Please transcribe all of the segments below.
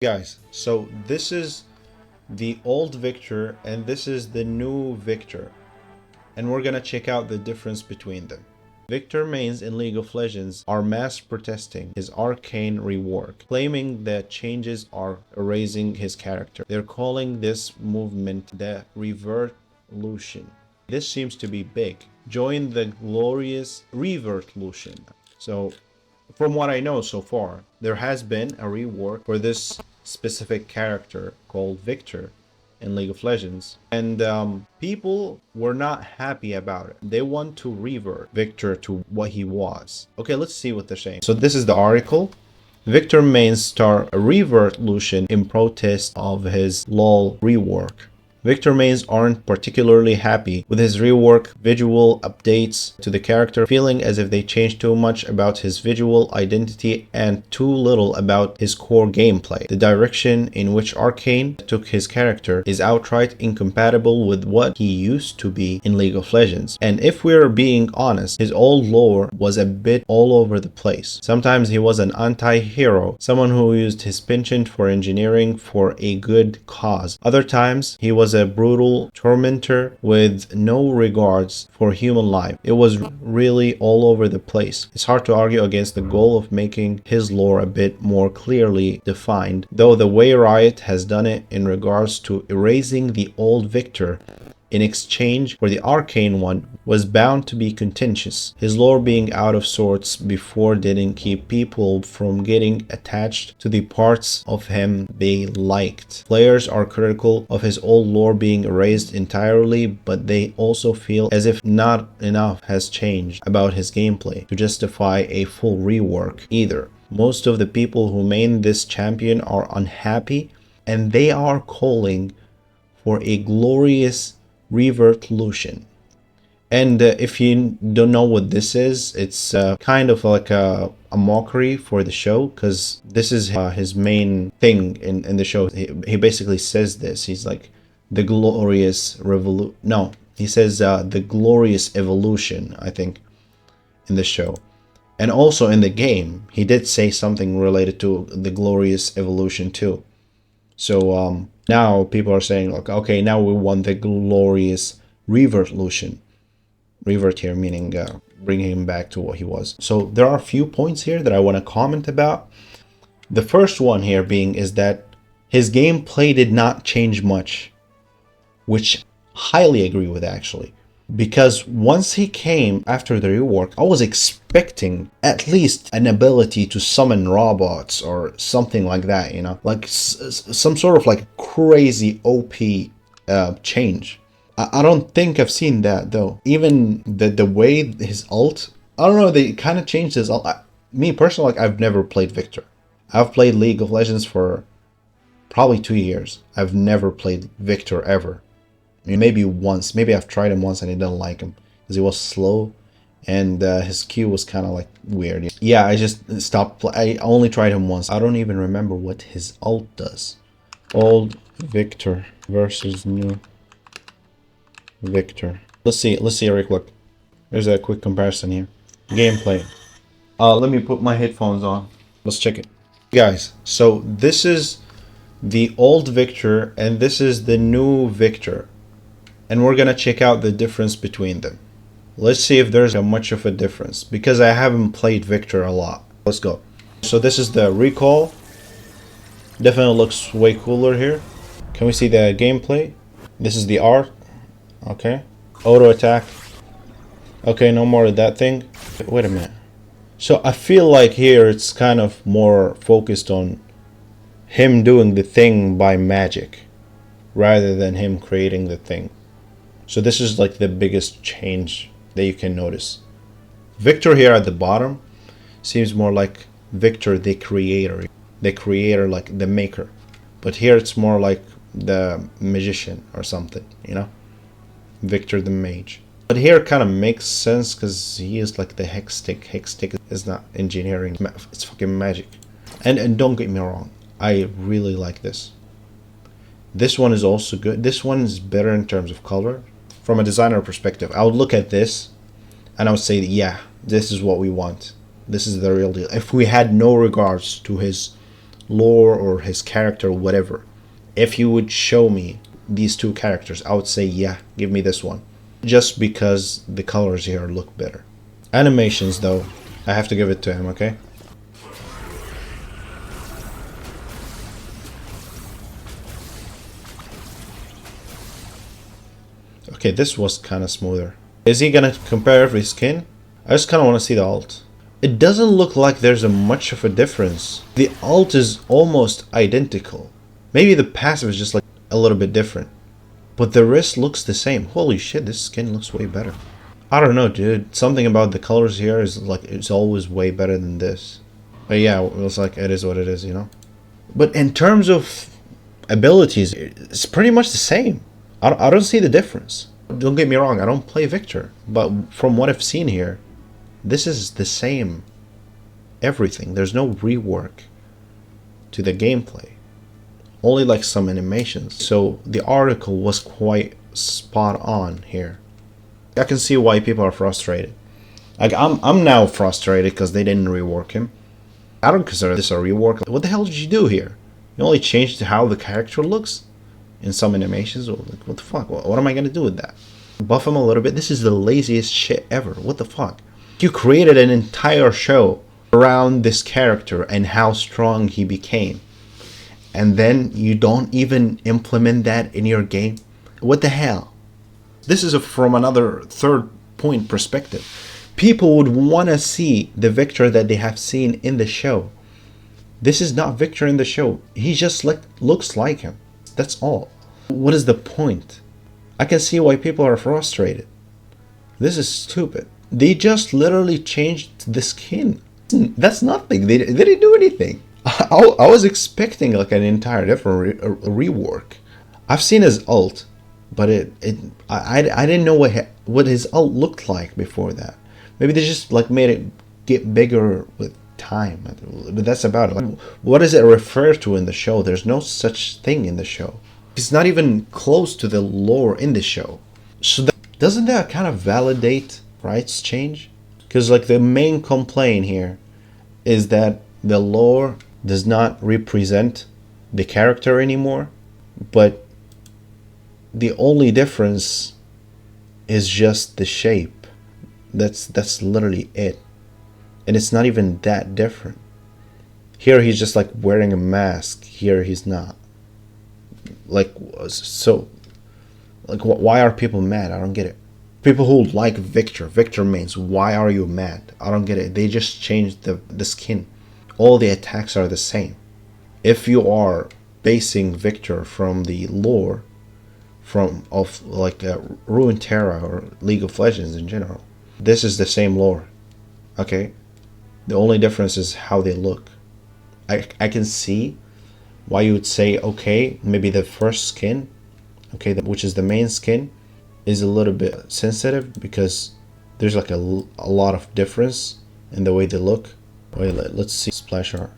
Guys, so this is the old Viktor and this is the new Viktor, and we're gonna check out the difference between them. Viktor mains in League of Legends are mass protesting his arcane rework, claiming that changes are erasing his character. They're calling this movement the Revertlution. This seems to be big. Join the glorious Revertlution. So from what I know so far, there has been a rework for this specific character called Viktor in League of Legends, and people were not happy about it. They want to revert Viktor to what he was. Okay, let's see what they're saying. So this is the article. Viktor mains star a Revertlution in protest of his LoL rework. Viktor mains aren't particularly happy with his rework visual updates to the character, feeling as if they changed too much about his visual identity and too little about his core gameplay. The direction in which Arcane took his character is outright incompatible with what he used to be in League of Legends. And if we're being honest, his old lore was a bit all over the place. Sometimes he was an anti-hero, someone who used his penchant for engineering for a good cause. Other times, he was a brutal tormentor with no regards for human life. It was really all over the place. It's hard to argue against the goal of making his lore a bit more clearly defined, though the way Riot has done it in regards to erasing the old Viktor in exchange for the arcane one was bound to be contentious. His lore being out of sorts before didn't keep people from getting attached to the parts of him they liked. Players are critical of his old lore being erased entirely, but they also feel as if not enough has changed about his gameplay to justify a full rework either. Most of the people who main this champion are unhappy, and they are calling for a glorious Revertlution. And if you don't know what this is, it's kind of like a mockery for the show, because this is his main thing in the show. He basically says this. He's like, the glorious revolution. No, he says the glorious evolution, I think, in the show. And also in the game, he did say something related to the glorious evolution too. So now people are saying, like, okay, now we want the glorious Revertlution. Revert here meaning bringing him back to what he was. So there are a few points here that I want to comment about. The first one here being is that his gameplay did not change much, which I highly agree with actually. Because once he came after the rework, I was expecting at least an ability to summon robots or something like that, you know, like some sort of like crazy OP change. I don't think I've seen that though. Even the way his ult, I don't know, they kind of changed his ult. Me personally, like, I've never played Viktor. I've played League of Legends for probably 2 years. I've never played Viktor ever. I mean, maybe once. Maybe I've tried him once and I didn't like him because he was slow and his Q was kind of like weird. Yeah, I just stopped. I only tried him once. I don't even remember what his ult does. Old Viktor versus new Viktor. Let's see Eric, look. There's a quick comparison here. Gameplay. Let me put my headphones on. Let's check it. Guys, so this is the old Viktor and this is the new Viktor. And we're gonna check out the difference between them. Let's see if there's much of a difference, because I haven't played Viktor a lot. Let's go. So this is the recall. Definitely looks way cooler here. Can we see the gameplay? This is the art. Okay. Auto attack. Okay, no more of that thing. Wait a minute. So I feel like here it's kind of more focused on him doing the thing by magic rather than him creating the thing. So this is like the biggest change that you can notice. Viktor here at the bottom seems more like Viktor the creator. The creator, like the maker. But here it's more like the magician or something, you know? Viktor the mage. But here kind of makes sense because he is like the hex stick. Hex stick is not engineering. It's fucking magic. And don't get me wrong. I really like this. This one is also good. This one is better in terms of color. From a designer perspective, I would look at this and I would say, yeah, this is what we want. This is the real deal. If we had no regards to his lore or his character, whatever. If you would show me these two characters, I would say, yeah, give me this one. Just because the colors here look better. Animations, though, I have to give it to him, okay? Okay, this was kind of smoother. Is he gonna compare every skin? I just kind of want to see the alt. It doesn't look like there's much of a difference. The alt is almost identical. Maybe the passive is just like a little bit different. But the rest looks the same. Holy shit, this skin looks way better. I don't know, dude. Something about the colors here is like, it's always way better than this. But yeah, it was like, it is what it is, you know? But in terms of abilities, it's pretty much the same. I don't see the difference. Don't get me wrong, I don't play Viktor. But from what I've seen here, this is the same everything. There's no rework to the gameplay. Only like some animations. So the article was quite spot on here. I can see why people are frustrated. Like I'm now frustrated because they didn't rework him. I don't consider this a rework. What the hell did you do here? You only changed how the character looks in some animations. Like, what the fuck? What am I gonna do with that? Buff him a little bit. This is the laziest shit ever. What the fuck? You created an entire show around this character and how strong he became, and then you don't even implement that in your game? What the hell? This is from another third point perspective. People would want to see the Viktor that they have seen in the show. This is not Viktor in the show. He just looks like him. That's all. What is the point? I can see why people are frustrated. This is stupid. They just literally changed the skin. That's nothing. They didn't do anything. I was expecting like an entire different rework. I've seen his ult, but I didn't know what his ult looked like before that. Maybe they just like made it get bigger with time, but that's about it. Like, what does it refer to in the show? There's no such thing in the show. It's not even close to the lore in the show. So doesn't that kind of validate rights change? Because like the main complaint here is that the lore does not represent the character anymore, but the only difference is just the shape. That's literally it. And it's not even that different. Here he's just like wearing a mask. Here he's not. Like, so, like, why are people mad? I don't get it. People who like Viktor mains, why are you mad? I don't get it. They just changed the skin. All the attacks are the same. If you are basing Viktor from the lore of like Runeterra or League of Legends in general, this is the same lore. Okay? The only difference is how they look. I can see why you would say, okay, maybe the first skin, okay, which is the main skin, is a little bit sensitive because there's like a lot of difference in the way they look. Wait, let's see splash art.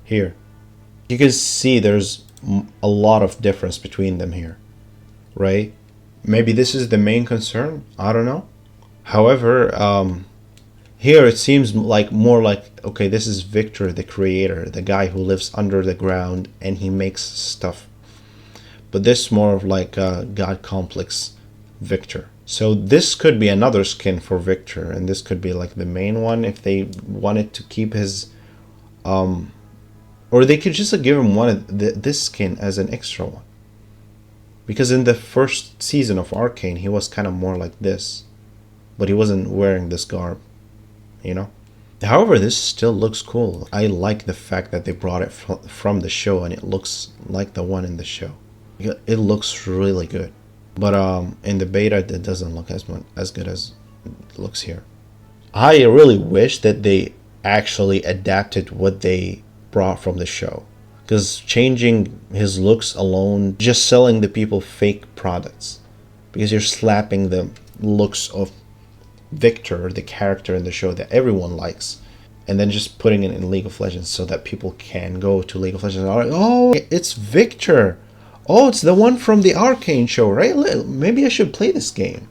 Here, you can see there's a lot of difference between them here, right? Maybe this is the main concern. I don't know. However, here it seems like more like, okay, this is Viktor, the creator, the guy who lives under the ground and he makes stuff. But this more of like a god complex Viktor. So this could be another skin for Viktor, and this could be like the main one if they wanted to keep his, or they could just give him this skin as an extra one. Because in the first season of Arcane, he was kind of more like this, but he wasn't wearing this garb. You know. However, this still looks cool. I like the fact that they brought it from the show and it looks like the one in the show. It looks really good. But in the beta, it doesn't look as good as it looks here. I really wish that they actually adapted what they brought from the show. Because changing his looks alone, just selling the people fake products. Because you're slapping the looks of Viktor, the character in the show that everyone likes, and then just putting it in League of Legends so that people can go to League of Legends and are like, oh, it's Viktor. Oh, it's the one from the Arcane show, right? Maybe I should play this game.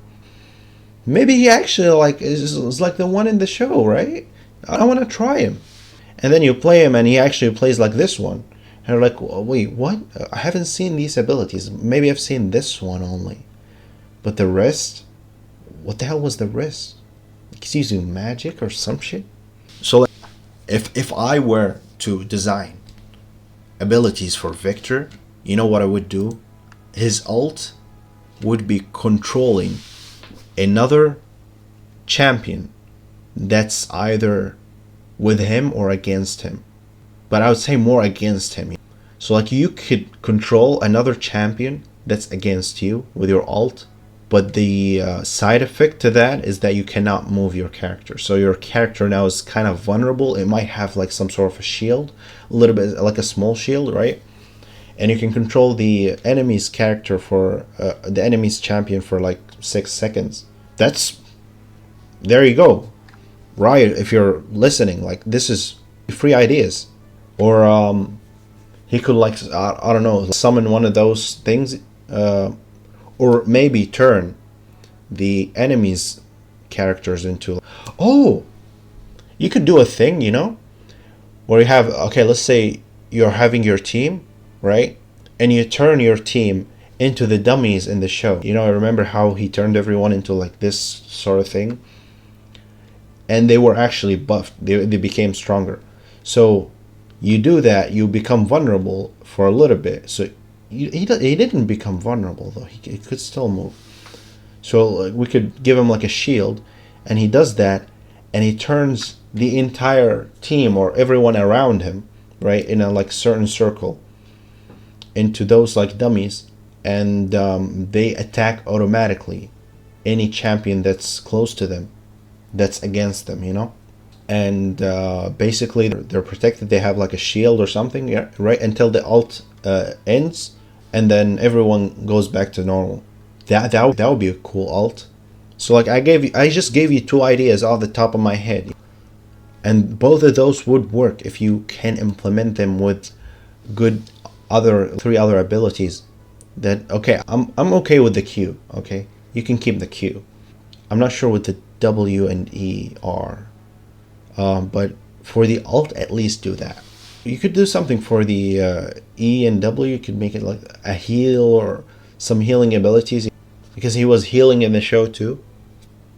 Maybe he actually like is like the one in the show, right? I want to try him. And then you play him and he actually plays like this one. And you're like, wait, what? I haven't seen these abilities. Maybe I've seen this one only. But the rest? What the hell was the rest? He's using magic or some shit? So like, if I were to design abilities for Viktor, you know what I would do? His ult would be controlling another champion that's either with him or against him. But I would say more against him. So like you could control another champion that's against you with your ult, but the side effect to that is that you cannot move your character. So your character now is kind of vulnerable. It might have like some sort of a shield, a little bit like a small shield, right? And you can control the enemy's character for the enemy's champion for like 6 seconds. There you go. Riot, if you're listening, like this is free ideas. Or he could like I don't know, summon one of those things, or maybe turn the enemy's characters into, oh, you could do a thing, you know, where you have, okay, let's say you're having your team, right, and you turn your team into the dummies in the show. You know, I remember how he turned everyone into like this sort of thing, and they were actually buffed. They became stronger. So you do that, you become vulnerable for a little bit. So he didn't become vulnerable though. He could still move. So like, we could give him like a shield, and he does that, and he turns the entire team or everyone around him, right, in a like certain circle into those like dummies, and they attack automatically any champion that's close to them, that's against them, you know. And basically they're protected. They have like a shield or something, yeah, right, until the ult ends, and then everyone goes back to normal. That would be a cool ult. So like I just gave you 2 ideas off the top of my head, and both of those would work if you can implement them with good 3 other abilities. That okay, I'm okay with the Q. Okay, you can keep the Q. I'm not sure what the W and E are. But for the ult, at least do that. You could do something for the E and W. You could make it like a heal or some healing abilities, because he was healing in the show too.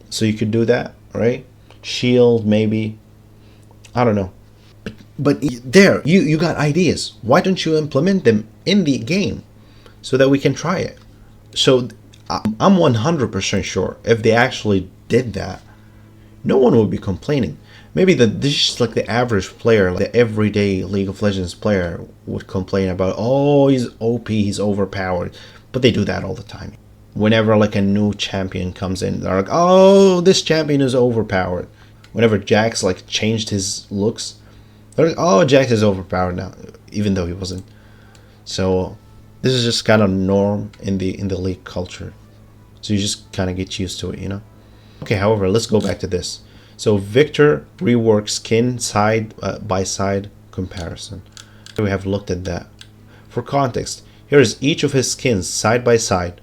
So you could do that, right? Shield, maybe. I don't know. But there, you got ideas. Why don't you implement them in the game so that we can try it? So I'm 100% sure if they actually did that, no one would be complaining. Maybe this is like the average player, like the everyday League of Legends player would complain about, oh, he's OP, he's overpowered. But they do that all the time. Whenever like a new champion comes in, they're like, oh, this champion is overpowered. Whenever Jax like changed his looks, they're like, oh, Jax is overpowered now, even though he wasn't. So this is just kind of norm in the League culture. So you just kind of get used to it, you know. Okay, however, let's go back to this. So Viktor rework skin side by side comparison. We have looked at that. For context, here is each of his skins side by side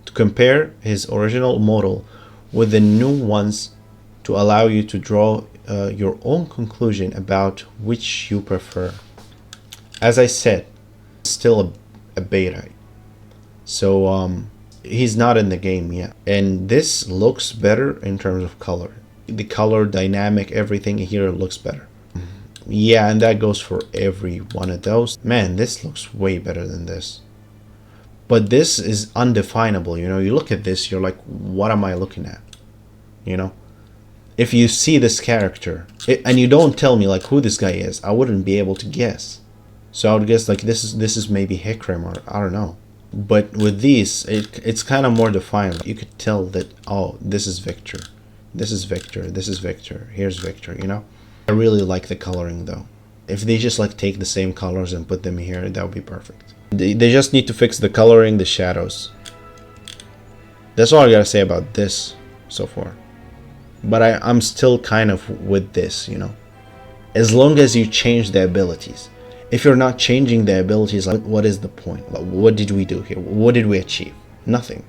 to compare his original model with the new ones to allow you to draw your own conclusion about which you prefer. As I said, still a beta. So he's not in the game yet. And this looks better in terms of color. The color dynamic, everything here looks better. Yeah, and that goes for every one of those. Man, this looks way better than this. But this is undefinable, you know. You look at this, you're like, what am I looking at? You know? If you see this character, and you don't tell me like who this guy is, I wouldn't be able to guess. So I would guess like this is maybe Hikrim, or I don't know. But with these, it's kind of more defined. You could tell that, oh, this is Viktor. This is Viktor, this is Viktor, here's Viktor, you know? I really like the coloring though. If they just like take the same colors and put them here, that would be perfect. They just need to fix the coloring, the shadows. That's all I gotta say about this so far. But I'm still kind of with this, you know? As long as you change the abilities. If you're not changing the abilities, like what is the point? Like, what did we do here? What did we achieve? Nothing.